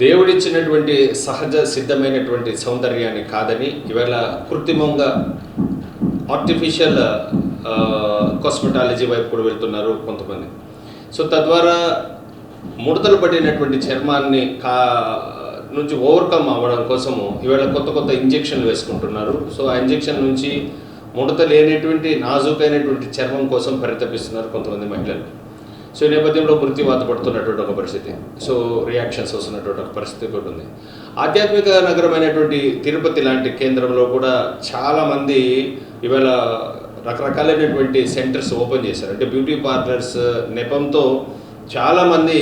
దేవుడిచ్చినటువంటి సహజ సిద్ధమైనటువంటి సౌందర్యాన్ని కాదని ఇవాళ కృత్రిమంగా ఆర్టిఫిషియల్ కాస్మెటాలజీ వైపు కూడా వెళ్తున్నారు కొంతమంది. సో తద్వారా ముడతలు పడినటువంటి చర్మాన్ని నుంచి ఓవర్కమ్ అవ్వడం కోసము ఇవాళ కొత్త కొత్త ఇంజెక్షన్లు వేసుకుంటున్నారు. సో ఆ ఇంజెక్షన్ నుంచి ముడత లేనటువంటి నాజూకైనటువంటి చర్మం కోసం పరితపిస్తున్నారు కొంతమంది మహిళలు. సో ఈ నేపథ్యంలో మృత్యువాత పడుతున్నటువంటి ఒక పరిస్థితి, సో రియాక్షన్స్ వస్తున్నటువంటి ఒక పరిస్థితి కూడా ఉంది. ఆధ్యాత్మిక నగరమైనటువంటి తిరుపతి లాంటి కేంద్రంలో కూడా చాలామంది ఇవాళ రకరకాలైనటువంటి సెంటర్స్ ఓపెన్ చేశారు. అంటే బ్యూటీ పార్లర్స్ నెపంతో చాలామంది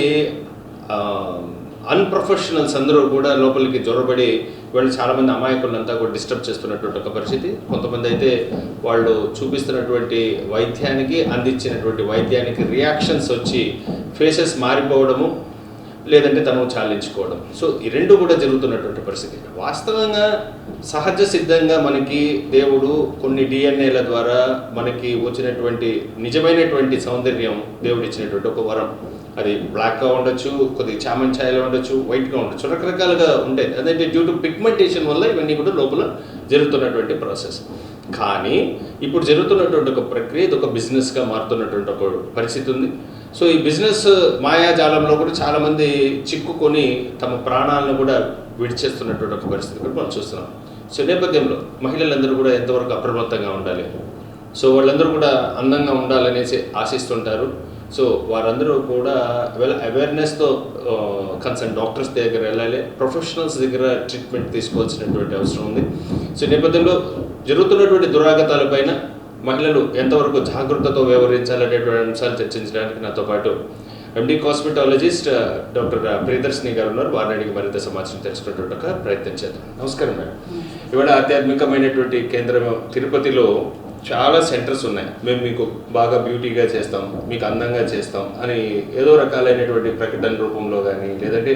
అన్ప్రొఫెషనల్స్ అందరూ కూడా లోపలికి జొరబడి వాళ్ళు చాలామంది అమాయకులంతా కూడా డిస్టర్బ్ చేస్తున్నటువంటి ఒక పరిస్థితి. కొంతమంది అయితే వాళ్ళు చూపిస్తున్నటువంటి వైద్యానికి అందించినటువంటి వైద్యానికి రియాక్షన్స్ వచ్చి ఫేసెస్ మారిపోవడము, లేదంటే తను చాలించుకోవడం. సో ఈ రెండు కూడా జరుగుతున్నటువంటి పరిస్థితి. వాస్తవంగా సహజ సిద్ధంగా మనకి దేవుడు కొన్ని డిఎన్ఏల ద్వారా మనకి వచ్చినటువంటి నిజమైనటువంటి సౌందర్యం దేవుడు ఇచ్చినటువంటి ఒక వరం. అది బ్లాక్గా ఉండొచ్చు, కొద్దిగా చామన్ ఛాయలో ఉండొచ్చు, వైట్గా ఉండొచ్చు, రకరకాలుగా ఉంటాయి. అదంటే డ్యూ టు పిగ్మెంటేషన్ వల్ల ఇవన్నీ కూడా లోపల జరుగుతున్నటువంటి ప్రాసెస్. కానీ ఇప్పుడు జరుగుతున్నటువంటి ఒక ప్రక్రియ ఇది ఒక బిజినెస్గా మారుతున్నటువంటి ఒక పరిస్థితి ఉంది. సో ఈ బిజినెస్ మాయాజాలంలో కూడా చాలామంది చిక్కుకొని తమ ప్రాణాలను కూడా విడిచేస్తున్నటువంటి ఒక పరిస్థితి కూడా మనం చూస్తున్నాం. సో నేపథ్యంలో మహిళలందరూ కూడా ఎంతవరకు అప్రమత్తంగా ఉండాలి, సో వాళ్ళందరూ కూడా అందంగా ఉండాలనేసి ఆశిస్తుంటారు. సో వారందరూ కూడా అవేర్నెస్తో కన్సర్న్ డాక్టర్స్ దగ్గర వెళ్ళాలి, ప్రొఫెషనల్స్ దగ్గర ట్రీట్మెంట్ తీసుకోవాల్సినటువంటి అవసరం ఉంది. సో నేపథ్యంలో జరుగుతున్నటువంటి దురాగతాలపైన మహిళలు ఎంతవరకు జాగ్రత్తతో వ్యవహరించాలనేటువంటి అంశాలు చర్చించడానికి నాతో పాటు ఎండి కాస్మెటాలజిస్ట్ డాక్టర్ ప్రియదర్శిని గారు ఉన్నారు. వారిని అడిగి మరింత సమాచారం తెలుసుకునేటువంటి ఒక ప్రయత్నం చేద్దాం. నమస్కారం మేడం. ఇవాళ ఆధ్యాత్మికమైనటువంటి కేంద్రం తిరుపతిలో చాలా సెంటర్స్ ఉన్నాయి. మేము మీకు బాగా బ్యూటీగా చేస్తాం, మీకు అందంగా చేస్తాం అని ఏదో రకాలైనటువంటి ప్రకటన రూపంలో కానీ లేదంటే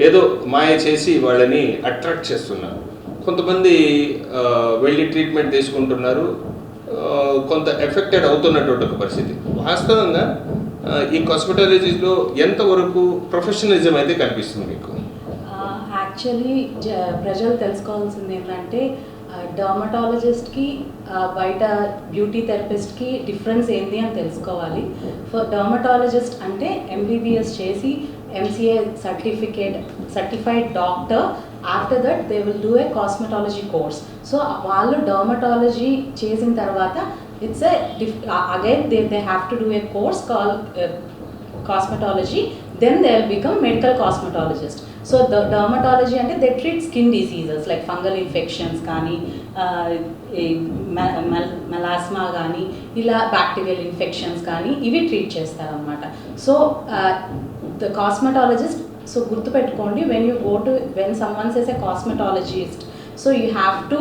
ఏదో మాయ చేసి వాళ్ళని అట్రాక్ట్ చేస్తున్నారు. కొంతమంది వెళ్ళి ట్రీట్మెంట్ తీసుకుంటున్నారు, కొంత ఎఫెక్టెడ్ అవుతున్నటువంటి ఒక పరిస్థితి. వాస్తవంగా ఈ కాస్మెటాలజీలో ఎంతవరకు ప్రొఫెషనలిజం అయితే కనిపిస్తుంది మీకు? యాక్చువల్లీ ప్రజలు తెలుసుకోవాల్సింది ఏంటంటే డర్మటాలజిస్ట్కి బయట బ్యూటీ థెరపిస్ట్కి డిఫరెన్స్ ఏంటి అని తెలుసుకోవాలి. ఫర్ డర్మటాలజిస్ట్ అంటే ఎంబీబీఎస్ చేసి MCA certified doctor. After that they will do a cosmetology course. So వాళ్ళు డర్మటాలజీ చేసిన తర్వాత it's again they have to do a course call cosmetology, then they will become medical cosmetologist. So the dermatology అంటే they treat skin diseases like fungal infections కానీ melasma కానీ ఇలా bacterial infections కానీ ఇవి treat చేస్తారనమాట. So the cosmetologist, so గుర్తుపెట్టుకోండి, when someone says a cosmetologist, so you have to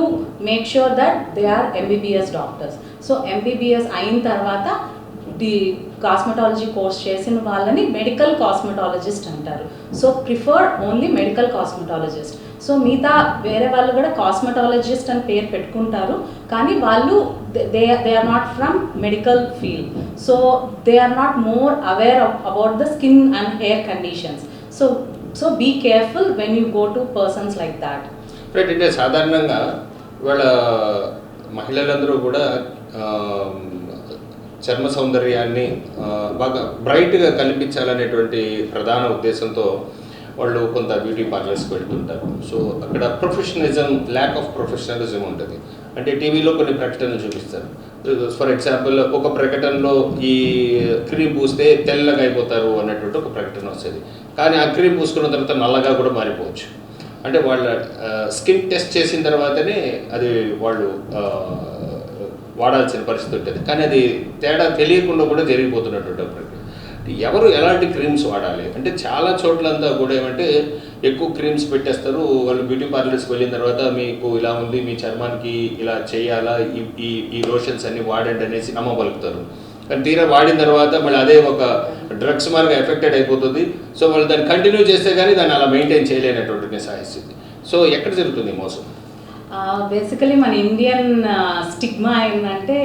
make sure that they are MBBS doctors. So MBBS అయిన తర్వాత the cosmetology course చేసిన వాళ్ళని మెడికల్ కాస్మెటాలజిస్ట్ అంటారు. So prefer only medical cosmetologist. So మిగతా వేరే వాళ్ళు కూడా కాస్మెటాలజిస్ట్ అని పేరు పెట్టుకుంటారు, కానీ వాళ్ళు they are not from medical field. So they are not more aware about the skin and hair conditions. So be careful when you go to persons like that. Right. అంటే సాధారణంగా వాళ్ళ మహిళలందరూ కూడా చర్మ సౌందర్యాన్ని బాగా బ్రైట్గా కనిపించాలనేటువంటి ప్రధాన ఉద్దేశంతో వాళ్ళు కొంత బ్యూటీ పార్లర్స్కి వెళ్తుంటారు. సో అక్కడ ల్యాక్ ఆఫ్ ప్రొఫెషనలిజం ఉంటుంది. అంటే టీవీలో కొన్ని ప్రకటనలు చూపిస్తారు. ఫర్ ఎగ్జాంపుల్ ఒక ప్రకటనలో ఈ క్రీమ్ పూస్తే తెల్లగా అయిపోతారు అన్నటువంటి ఒక ప్రకటన వస్తుంది. కానీ ఆ క్రీమ్ పూసుకున్న తర్వాత నల్లగా కూడా మారిపోవచ్చు. అంటే వాళ్ళ స్కిన్ టెస్ట్ చేసిన తర్వాతనే అది వాళ్ళు వాడాల్సిన పరిస్థితి ఉంటుంది. కానీ అది తేడా తెలియకుండా కూడా జరిగిపోతున్నటువంటి ప్రక్రియ. ఎవరు ఎలాంటి క్రీమ్స్ వాడాలి అంటే చాలా చోట్లంతా కూడా ఏమంటే ఎక్కువ క్రీమ్స్ పెట్టేస్తారు. వాళ్ళు బ్యూటీ పార్లర్స్కి వెళ్ళిన తర్వాత మీకు ఇలా ఉంది, మీ చర్మానికి ఇలా చేయాలా, ఈ లోషన్స్ అన్ని వాడండి అనేసి నమ్మబలుకుతారు. కానీ తీరా వాడిన తర్వాత మళ్ళీ అదే ఒక డ్రగ్స్ మార్గా ఎఫెక్టెడ్ అయిపోతుంది. సో వాళ్ళు దాన్ని కంటిన్యూ చేస్తే కానీ దాన్ని అలా మెయింటైన్ చేయలేనటువంటి సాహిస్థితి. సో ఎక్కడ జరుగుతుంది మోసం? బేసికలీ మన ఇండియన్ స్టిగ్మా ఏంటంటే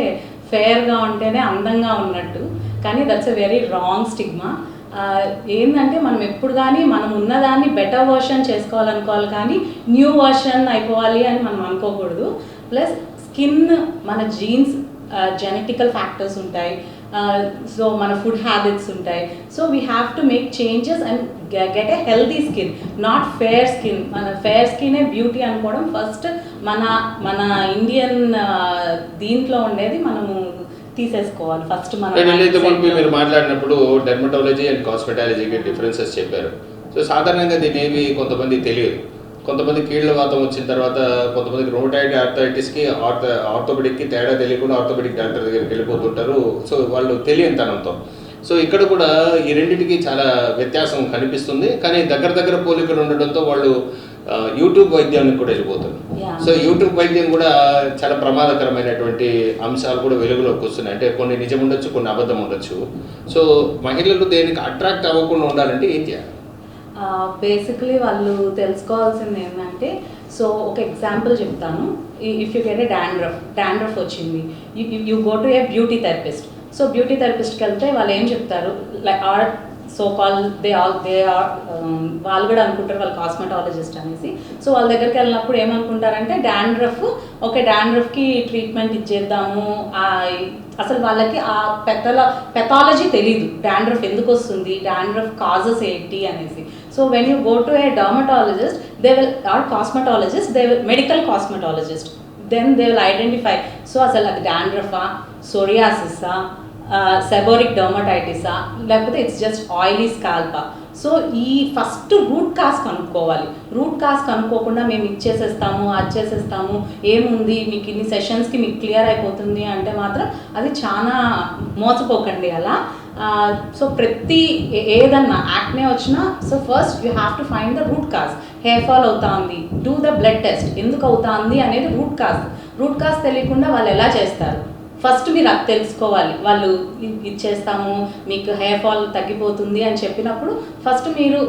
ఫెయిర్గా ఉంటేనే అందంగా ఉన్నట్టు, కానీ that's a very wrong stigma. ఏంటంటే మనం ఎప్పుడు కానీ మనం ఉన్నదాన్ని బెటర్ వర్షన్ చేసుకోవాలనుకోవాలి, కానీ న్యూ వర్షన్ అయిపోవాలి అని మనం అనుకోకూడదు. ప్లస్ స్కిన్, మన జీన్స్, జెనెటికల్ ఫ్యాక్టర్స్ ఉంటాయి, సో మన ఫుడ్ హ్యాబిట్స్ ఉంటాయి. So we have to make changes and get a healthy skin, not fair skin. మన ఫేర్ స్కినే బ్యూటీ అనుకోవడం ఫస్ట్ మన మన ఇండియన్ దీంట్లో ఉండేది మనము తీసేసుకోవాలి ఫస్ట్. మీరు మాట్లాడినప్పుడు డెర్మటాలజీ అండ్ కాస్మెటాలజీకి డిఫరెన్సెస్ చెప్పారు. సో సాధారణంగా దీని ఏవి కొంతమంది తెలియదు. కొంతమంది కీళ్ళ వాతం వచ్చిన తర్వాత కొంతమందికి రొమటాయిడ్ ఆర్థరైటిస్కి ఆర్థోపెడిక్కి తేడా తెలియకుండా ఆర్థోపెడిక్ డాక్టర్ దగ్గరికి వెళ్ళిపోతుంటారు. సో వాళ్ళు తెలియని తనంతో. సో ఇక్కడ కూడా ఈ రెండింటికి చాలా వ్యత్యాసం కనిపిస్తుంది, కానీ దగ్గర పోలికలు ఉండడంతో వాళ్ళు యూట్యూబ్ వైద్యానికి కూడా వెళ్ళిపోతారు. సో యూట్యూబ్ వైద్యం కూడా చాలా ప్రమాదకరమైనటువంటి అంశాలు కూడా వెలుగులోకి వస్తున్నాయి. అంటే కొన్ని నిజం ఉండొచ్చు, కొన్ని అబద్ధం ఉండొచ్చు. సో మహిళలు దేనికి అట్రాక్ట్ అవ్వకుండా ఉండాలంటే ఏం చేయాలి? బేసిక్లీ వాళ్ళు తెలుసుకోవాల్సింది ఏంటంటే, సో ఒక ఎగ్జాంపుల్ చెప్తాను. If you get a dandruff వచ్చింది, you go to a beauty therapist. So beauty థెరపిస్ట్కి వెళ్తే వాళ్ళు ఏం చెప్తారు, like so call they are వాళ్ళు కూడా అనుకుంటారు వాళ్ళు కాస్మెటాలజిస్ట్ అనేసి. సో వాళ్ళ దగ్గరికి వెళ్ళినప్పుడు ఏమనుకుంటారంటే డాండ్రఫ్కి ట్రీట్మెంట్ ఇచ్చేద్దాము. అసలు వాళ్ళకి ఆ పెథాలజీ తెలీదు, డాండ్రఫ్ ఎందుకు వస్తుంది, డాండ్రఫ్ కాజెస్ ఏంటి అనేసి. So when you go to a dermatologist, they will or cosmetologist, they will medical cosmetologist, then they will identify. So అసలు అది డాండ్రఫా, సోరియాసిసా, సెబోరిక్ డర్మటైటిసా, లేకపోతే ఇట్స్ జస్ట్ ఆయిలీ స్కాల్పా. సో ఈ ఫస్ట్ రూట్ కాజ్ కనుక్కోవాలి. రూట్ కాజ్ కనుక్కోకుండా మేము ఇచ్చేసేస్తాము, అది చేసేస్తాము, ఏముంది మీకు ఇన్ని సెషన్స్కి మీకు క్లియర్ అయిపోతుంది అంటే మాత్రం అది చాలా మోసపోకండి అలా. సో ఏదన్నా యాక్నే వచ్చినా, so first you have to find the root cause. Hair fall అవుతుంది, డూ ద బ్లడ్ టెస్ట్, ఎందుకు అవుతుంది అనేది రూట్ కాజ్. రూట్ కాజ్ తెలియకుండా వాళ్ళు ఎలా చేస్తారు? ఫస్ట్ మీరు అది తెలుసుకోవాలి. వాళ్ళు ఇచ్చేస్తాము, మీకు హెయిర్ ఫాల్ తగ్గిపోతుంది అని చెప్పినప్పుడు ఫస్ట్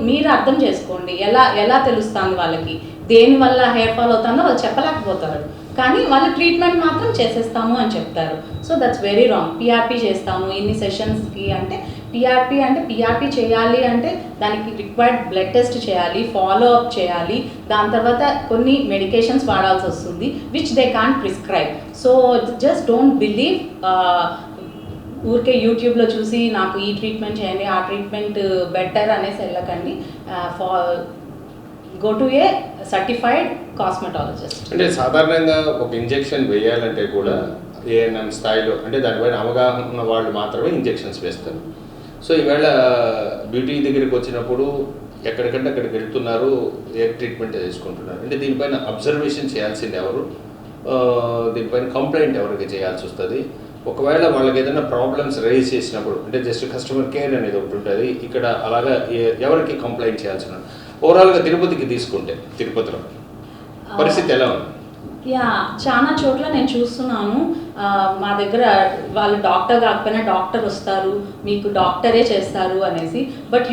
మీరు అర్థం చేసుకోండి ఎలా తెలుస్తుంది వాళ్ళకి, దేనివల్ల హెయిర్ ఫాల్ అవుతుందో వాళ్ళు చెప్పలేకపోతారు, కానీ వాళ్ళు ట్రీట్మెంట్ మాత్రం చేసేస్తాము అని చెప్తారు. So that's very wrong. PRP చేస్తాము ఇన్ని సెషన్స్కి అంటే, పిఆర్పి చేయాలి అంటే దానికి రిక్వైర్డ్ బ్లడ్ టెస్ట్ చేయాలి, ఫాలో అప్ చేయాలి, దాని తర్వాత కొన్ని మెడికేషన్స్ వాడాల్సి వస్తుంది which they can't prescribe. So just don't believe ఊరికే యూట్యూబ్లో చూసి నాకు ఈ ట్రీట్మెంట్ చేయండి, ఆ ట్రీట్మెంట్ బెటర్ అనేసి వెళ్ళకండి. Go to A certified cosmetologist. అంటే సాధారణంగా ఒక ఇంజెక్షన్ వేయాలంటే కూడా ఏఎన్ఎం స్థాయిలో అంటే దానిపైన అవగాహన ఉన్న వాళ్ళు మాత్రమే ఇంజెక్షన్స్ వేస్తారు. సో ఈవేళ బ్యూటీ దగ్గరికి వచ్చినప్పుడు ఎక్కడికంటే అక్కడికి వెళ్తున్నారు, ఏ ట్రీట్మెంట్ తీసుకుంటున్నారు. అంటే దీనిపైన అబ్జర్వేషన్ చేయాల్సింది ఎవరు, దీనిపైన కంప్లైంట్ ఎవరికి చేయాల్సి వస్తుంది. ఒకవేళ వాళ్ళకి ఏదైనా ప్రాబ్లమ్స్ రైజ్ చేసినప్పుడు అంటే జస్ట్ కస్టమర్ కేర్ అనేది ఒకటి ఉంటుంది, ఇక్కడ అలాగా ఎవరికి కంప్లైంట్ చేయాల్సిన. ఓవరాల్గా తిరుపతికి తీసుకుంటే తిరుపతిలో పరిస్థితి ఎలా ఉంది? చాలా చోట్ల నేను చూస్తున్నాను. మా దగ్గర వాళ్ళు డాక్టర్ కాకపోయినా డాక్టర్ వస్తారు, మీకు డాక్టరే చేస్తారు అనేసి. బట్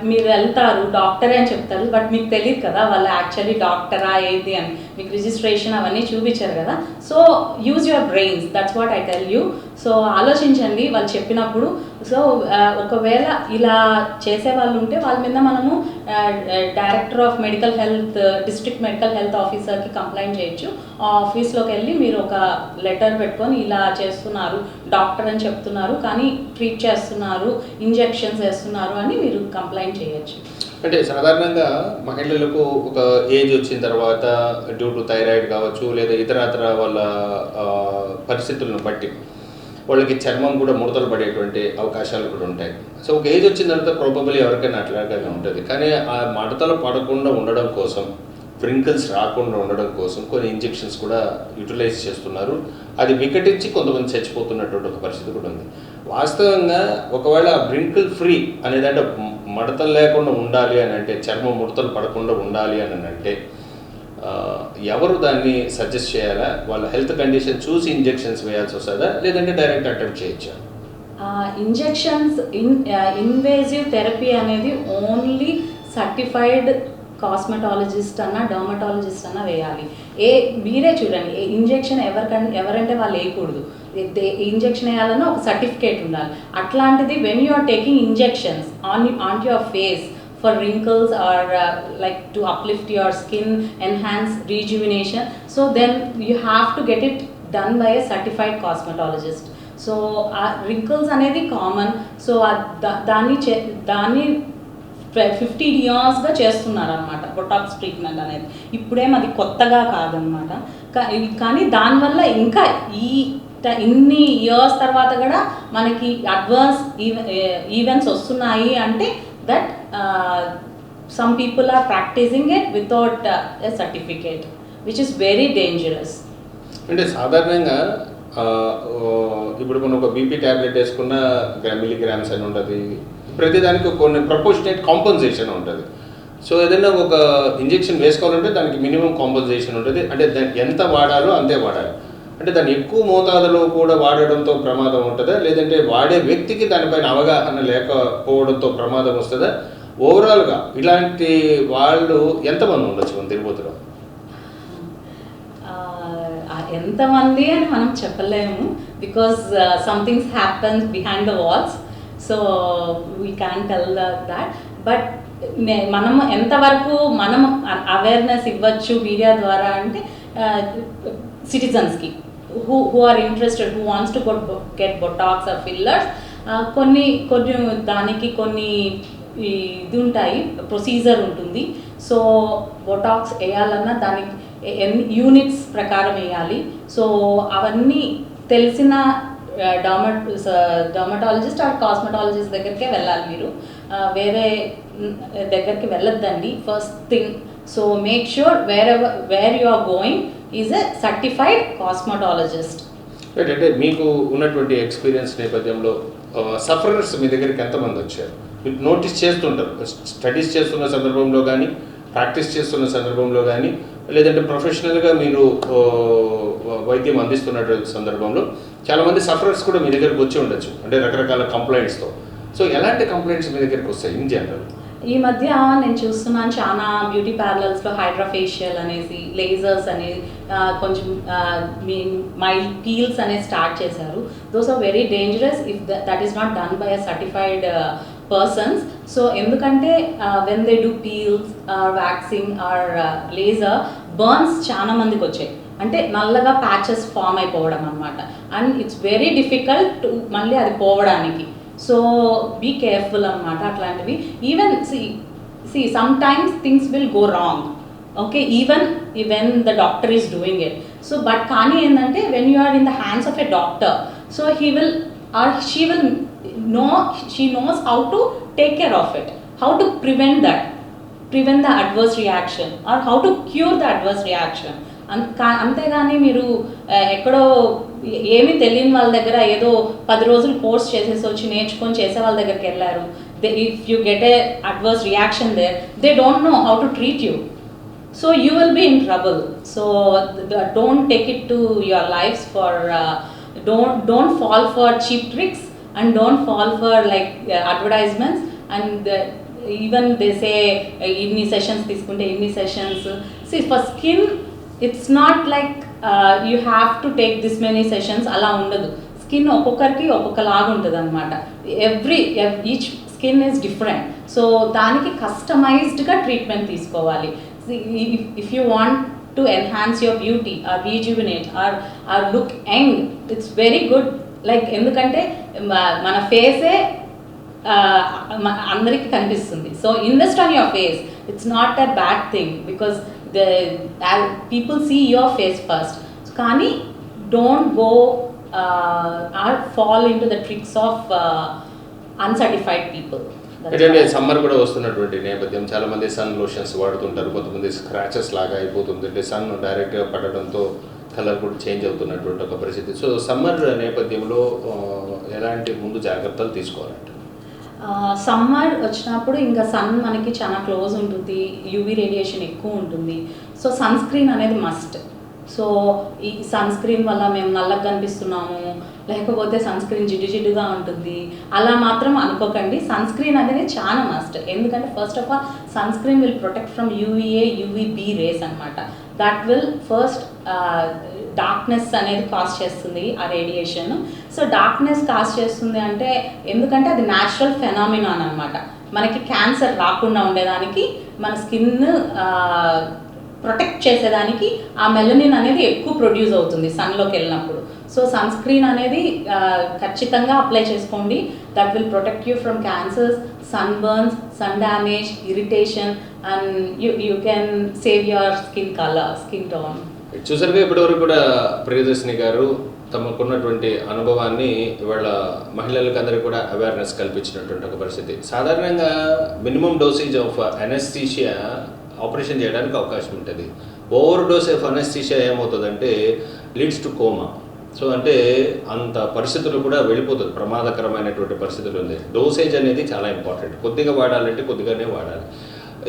మీరు వెళ్తారు డాక్టరే అని చెప్తారు, బట్ మీకు తెలియదు కదా వాళ్ళు యాక్చువల్లీ డాక్టరా ఏది అని. మీకు రిజిస్ట్రేషన్ అవన్నీ చూపించారు కదా. So use your brains, that's what I tell you. So ఆలోచించండి వాళ్ళు చెప్పినప్పుడు. సో ఒకవేళ ఇలా చేసే వాళ్ళు ఉంటే వాళ్ళ మీద మనము director of medical health, district medical health ఆఫీసర్కి కంప్లైంట్ చేయొచ్చు. ఆ ఆఫీస్లోకి వెళ్ళి మీరు ఒక లెటర్ పెట్టుకొని ఇలా చేస్తున్నారు, డాక్టర్ అని చెప్తున్నారు కానీ ట్రీట్ చేస్తున్నారు, ఇంజెక్షన్స్ వేస్తున్నారు అని మీరు కంప్లైంట్ చేయొచ్చు. అంటే సాధారణంగా మహిళలకు ఒక ఏజ్ వచ్చిన తర్వాత డ్యూ టు థైరాయిడ్ కావచ్చు లేదా ఇతరత్ర వాళ్ళ పరిస్థితులను బట్టి వాళ్ళకి చర్మం కూడా ముడతలు పడేటువంటి అవకాశాలు కూడా ఉంటాయి. సో ఒక ఏజ్ వచ్చిన తర్వాత ప్రాబబుల్లీ ఎవరికైనా అట్లాగానే ఉంటుంది. కానీ ఆ మడతలు పడకుండా ఉండడం కోసం, వ్రింకిల్స్ రాకుండా ఉండడం కోసం కొన్ని ఇంజెక్షన్స్ కూడా యూటిలైజ్ చేస్తున్నారు. అది వికటించి కొంతమంది చచ్చిపోతున్నటువంటి ఒక పరిస్థితి కూడా ఉంది. వాస్తవంగా ఒకవేళ వ్రింకిల్ ఫ్రీ అనేదంటే మడతలు లేకుండా ఉండాలి అని అంటే, చర్మం ముడతలు పడకుండా ఉండాలి అని అంటే ఎవరు దాన్ని సజెస్ట్ చేయాలా? వాళ్ళ హెల్త్ కండిషన్ చూసి ఇంజెక్షన్స్ వేయాల్సి వస్తుందా లేదంటే డైరెక్ట్ అటెంప్ట్ చేయొచ్చా? ఇంజెక్షన్స్ ఇన్వేజివ్ థెరపీ అనేది ఓన్లీ సర్టిఫైడ్ కాస్మెటాలజిస్ట్ అన్నా డర్మటాలజిస్ట్ అన్నా వేయాలి. మీరే చూడండి, ఇంజెక్షన్ ఎవరంటే వాళ్ళు వేయకూడదు. ఇంజెక్షన్ వేయాలన్నా ఒక సర్టిఫికేట్ ఉండాలి. అట్లాంటిది when you are taking injections on your face for wrinkles or like to uplift your skin, enhance rejuvenation, so then you have to get it done by a certified cosmetologist. So wrinkles అనేది common. So దాన్ని 50 ఇయర్స్గా చేస్తున్నారు అనమాట Botox treatment అనేది. ఇప్పుడేం అది కొత్తగా కాదనమాట. కానీ దానివల్ల ఇంకా ఇన్ని ఇయర్స్ తర్వాత కూడా మనకి అడ్వాన్స్ ఈవెంట్స్ వస్తున్నాయి అంటే that some people are practicing it without a certificate, which is very dangerous. అంటే సాధారణంగా ఇప్పుడు మనం ఒక బీపీ ట్యాబ్లెట్ వేసుకున్న మిల్లీగ్రామ్స్ అని ఉంటుంది, ప్రతిదానికి కొన్ని ప్రపోర్షనేట్ కాంపన్సేషన్ ఉంటుంది. సో ఏదైనా ఒక ఇంజెక్షన్ వేసుకోవాలంటే దానికి మినిమం కాంపన్సేషన్ ఉంటుంది. అంటే దానికి ఎంత వాడాలో అంతే వాడాలి. అంటే దాన్ని ఎక్కువ మోతాదులో కూడా వాడడంతో ప్రమాదం ఉంటుందా, లేదంటే వాడే వ్యక్తికి దానిపైన అవగాహన లేకపోవడంతో ప్రమాదం వస్తుందా? ఓవరాల్గా ఇలాంటి వాళ్ళు ఎంతమంది ఉండొచ్చు మన తిరుపతిలో? ఎంతమంది అని మనం చెప్పలేము, because somethings happens behind the walls, so we can tell that. But మనం ఎంతవరకు మనం అవేర్నెస్ ఇవ్వచ్చు మీడియా ద్వారా అంటే సిటిజన్స్కి who are interested, who wants to get botox or fillers, కొన్ని దానికి కొన్ని ఇది ఉంటాయి, ప్రొసీజర్ ఉంటుంది. సో బొటాక్స్ వేయాలన్నా దానికి యూనిట్స్ ప్రకారం వేయాలి. సో అవన్నీ తెలిసిన డర్మటాలజిస్ట్ ఆర్ కాస్మెటాలజిస్ట్ దగ్గరికే వెళ్ళాలి మీరు, వేరే దగ్గరికి వెళ్ళొద్దండి first thing. So make sure where you are going is a certified cosmetologist. అంటే మీకు ఉన్నటువంటి ఎక్స్పీరియన్స్ నేపథ్యంలో సఫరర్స్ మీ దగ్గరికి ఎంతమంది వచ్చారు? మీరు నోటీస్ చేస్తుంటారు, స్టడీస్ చేస్తున్న సందర్భంలో కానీ, ప్రాక్టీస్ చేస్తున్న సందర్భంలో కానీ, లేదంటే ప్రొఫెషనల్గా మీరు వైద్యం అందిస్తున్నటువంటి సందర్భంలో చాలామంది సఫరర్స్ కూడా మీ దగ్గరికి వచ్చి ఉండొచ్చు, అంటే రకరకాల కంప్లైంట్స్తో. సో ఎలాంటి కంప్లైంట్స్ మీ దగ్గరికి వస్తాయి ఇన్ జనరల్? ఈ మధ్య నేను చూస్తున్నాను చాలా బ్యూటీ పార్లర్స్లో హైడ్రాఫేషియల్ అనేసి, లేజర్స్ అనేది, కొంచెం మైల్డ్ పీల్స్ అనేది స్టార్ట్ చేశారు. Those are very dangerous if that is not done by a certified persons. So ఎందుకంటే when they do peels or waxing or laser, burns చాలా మందికి వచ్చాయి, అంటే నల్లగా ప్యాచెస్ ఫామ్ అయిపోవడం అనమాట. అండ్ ఇట్స్ వెరీ డిఫికల్ట్ మళ్ళీ అది పోవడానికి. సో బీ కేర్ఫుల్ అనమాట అట్లాంటివి. Even see sometimes things will go wrong, okay, even when the doctor is doing it. So but కానీ ఏంటంటే when you are in the hands of a doctor, so he will or she will know, she knows how to take care of it, how to prevent the adverse reaction or how to cure the adverse reaction. అంతేగాని మీరు ఎక్కడో ఏమీ తెలియని వాళ్ళ దగ్గర ఏదో 10 రోజులు course చేసేసి వచ్చి నేర్చుకొని చేసే వాళ్ళ దగ్గరికి వెళ్ళారు. If you get a adverse reaction there, they don't know how to treat you, so you will be in trouble. So don't take it to your lifes for don't fall for cheap tricks and don't fall for like advertisements and even they say inni sessions తీసుకుంటే ఇన్ని sessions. See for skin it's not like you have to take this many sessions, అలా ఉండదు. Skin ఒక్కొక్కరికి ఒక్కొక్కలాగా ఉంటుంది అనమాట. Each skin is different. So దానికి కస్టమైజ్డ్గా ట్రీట్మెంట్ తీసుకోవాలి. If you want to enhance your beauty or rejuvenate or look young, it's very good. Like ఎందుకంటే మన ఫేసే అందరికి కనిపిస్తుంది. So invest on your face, it's not a bad thing because people see your face first. కానీ don't go or fall into the tricks of uncertified people. అంటే summer కూడా వస్తున్నటువంటి నేపథ్యం చాలామంది సన్ లోషన్స్ వాడుతుంటారు, కొంతమంది స్క్రాచెస్ లాగా అయిపోతుంది, అంటే సన్ డైరెక్ట్గా పడడంతో కలర్ కూడా చేంజ్ అవుతున్నటువంటి ఒక పరిస్థితి. సో సమ్మర్ నేపథ్యంలో ఎలాంటి ముందు జాగ్రత్తలు తీసుకోవాలంటే? సమ్మర్ వచ్చినప్పుడు ఇంకా సన్ మనకి చాలా క్లోజ్ ఉంటుంది, యూవీ రేడియేషన్ ఎక్కువ ఉంటుంది. సో సన్ స్క్రీన్ అనేది మస్ట్. సో ఈ సన్ స్క్రీన్ వల్ల మేము నల్లగా కనిపిస్తున్నాము, లేకపోతే సన్ స్క్రీన్ జిడ్డుగా ఉంటుంది అలా మాత్రం అనుకోకండి. సన్ స్క్రీన్ అనేది చాలా మస్ట్. ఎందుకంటే first of all sunscreen will protect from UVA UVB rays అనమాట. దట్ విల్ ఫస్ట్ డార్క్నెస్ అనేది కాజ్ చేస్తుంది ఆ రేడియేషన్. సో డార్క్నెస్ కాజ్ చేస్తుంది అంటే ఎందుకంటే అది న్యాచురల్ ఫెనామినాన్ అనమాట. మనకి క్యాన్సర్ రాకుండా ఉండేదానికి మన స్కిన్ ప్రొటెక్ట్ చేసేదానికి ఆ మెలనిన్ అనేది ఎక్కువ ప్రొడ్యూస్ అవుతుంది సన్లోకి వెళ్ళినప్పుడు. సో సన్ స్క్రీన్ అనేది ఖచ్చితంగా అప్లై చేసుకోండి. That will protect you from cancers, sunburns, sun damage, irritation, and you can save your skin colour, skin tone. చూసారుగా ఇప్పటివరకు కూడా ప్రియదర్శిని గారు తమకున్నటువంటి అనుభవాన్ని ఇవాళ మహిళలకు అందరికీ కూడా అవేర్నెస్ కల్పించినటువంటి ఒక పరిస్థితి. సాధారణంగా minimum dosage of anaesthesia operation చేయడానికి అవకాశం ఉంటుంది. ఓవర్ డోస్ ఆఫ్ అనెస్థీషియా ఏమవుతుందంటే లీడ్స్ టు కోమా. సో అంటే అంత పరిస్థితులు కూడా వెళ్ళిపోతుంది, ప్రమాదకరమైనటువంటి పరిస్థితులు ఉంది. డోసేజ్ అనేది చాలా ఇంపార్టెంట్. కొద్దిగా వాడాలంటే కొద్దిగానే వాడాలి.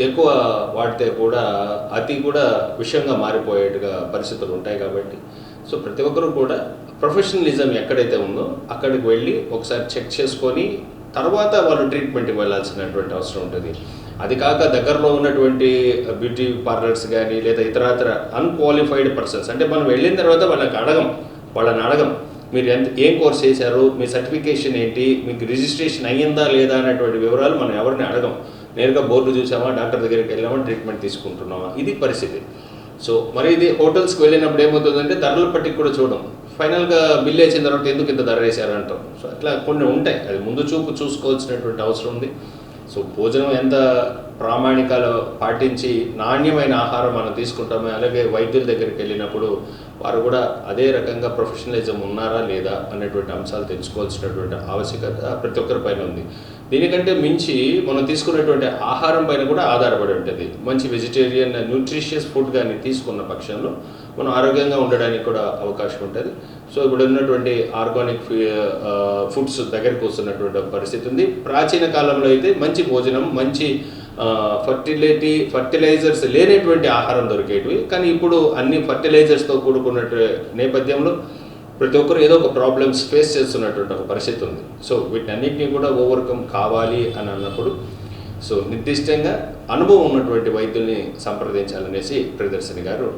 ఎక్కువ వాడితే కూడా అతి కూడా విషయంగా మారిపోయేట్టుగా పరిస్థితులు ఉంటాయి కాబట్టి సో ప్రతి ఒక్కరూ కూడా ప్రొఫెషనలిజం ఎక్కడైతే ఉందో అక్కడికి వెళ్ళి ఒకసారి చెక్ చేసుకొని తర్వాత వాళ్ళు ట్రీట్మెంట్కి వెళ్ళాల్సినటువంటి అవసరం ఉంటుంది. అది కాక దగ్గరలో ఉన్నటువంటి బ్యూటీ పార్లర్స్ కానీ లేదా ఇతరత్ర అన్క్వాలిఫైడ్ పర్సన్స్, అంటే మనం వెళ్ళిన తర్వాత వాళ్ళని అడగం మీరు ఏం కోర్స్ చేశారు, మీ సర్టిఫికేషన్ ఏంటి, మీకు రిజిస్ట్రేషన్ అయ్యిందా లేదా అనేటువంటి వివరాలు మనం ఎవరిని అడగం. నేరుగా బోర్డు చూసామా, డాక్టర్ దగ్గరికి వెళ్ళామా, ట్రీట్మెంట్ తీసుకుంటున్నామా, ఇది పరిస్థితి. సో మరి ఇది హోటల్స్కి వెళ్ళినప్పుడు ఏమవుతుందంటే ధరల పట్టికి కూడా చూడం, ఫైనల్గా బిల్ వేసిన తర్వాత ఎందుకు ఇంత ధర వేశారు అంటాం. సో అట్లా కొన్ని ఉంటాయి, అది ముందు చూపు చూసుకోవాల్సినటువంటి అవసరం ఉంది. సో భోజనం ఎంత ప్రామాణికాలు పాటించి నాణ్యమైన ఆహారం మనం తీసుకుంటామో అలాగే వైద్యుల దగ్గరికి వెళ్ళినప్పుడు వారు కూడా అదే రకంగా ప్రొఫెషనలిజం ఉన్నారా లేదా అనేటువంటి అంశాలు తెలుసుకోవాల్సినటువంటి ఆవశ్యకత ప్రతి ఒక్కరి పైన ఉంది. దీనికంటే మించి మనం తీసుకున్నటువంటి ఆహారం పైన కూడా ఆధారపడి ఉంటుంది. మంచి వెజిటేరియన్ న్యూట్రిషియస్ ఫుడ్ కానీ తీసుకున్న పక్షంలో మనం ఆరోగ్యంగా ఉండడానికి కూడా అవకాశం ఉంటుంది. సో ఇప్పుడు ఉన్నటువంటి ఆర్గానిక్ ఫుడ్స్ దగ్గరికి వస్తున్నటువంటి పరిస్థితి ఉంది. ప్రాచీన కాలంలో అయితే మంచి భోజనం, మంచి ఫర్టిలైజర్స్ లేనటువంటి ఆహారం దొరికేటివి. కానీ ఇప్పుడు అన్ని ఫర్టిలైజర్స్తో కూడుకున్నట్టు నేపథ్యంలో ప్రతి ఒక్కరు ఏదో ఒక ప్రాబ్లమ్స్ ఫేస్ చేస్తున్నటువంటి ఒక పరిస్థితి ఉంది. సో వీటన్నిటిని కూడా ఓవర్కమ్ కావాలి అని అన్నప్పుడు సో నిర్దిష్టంగా అనుభవం ఉన్నటువంటి వైద్యుల్ని సంప్రదించాలనేసి ప్రియదర్శిని గారు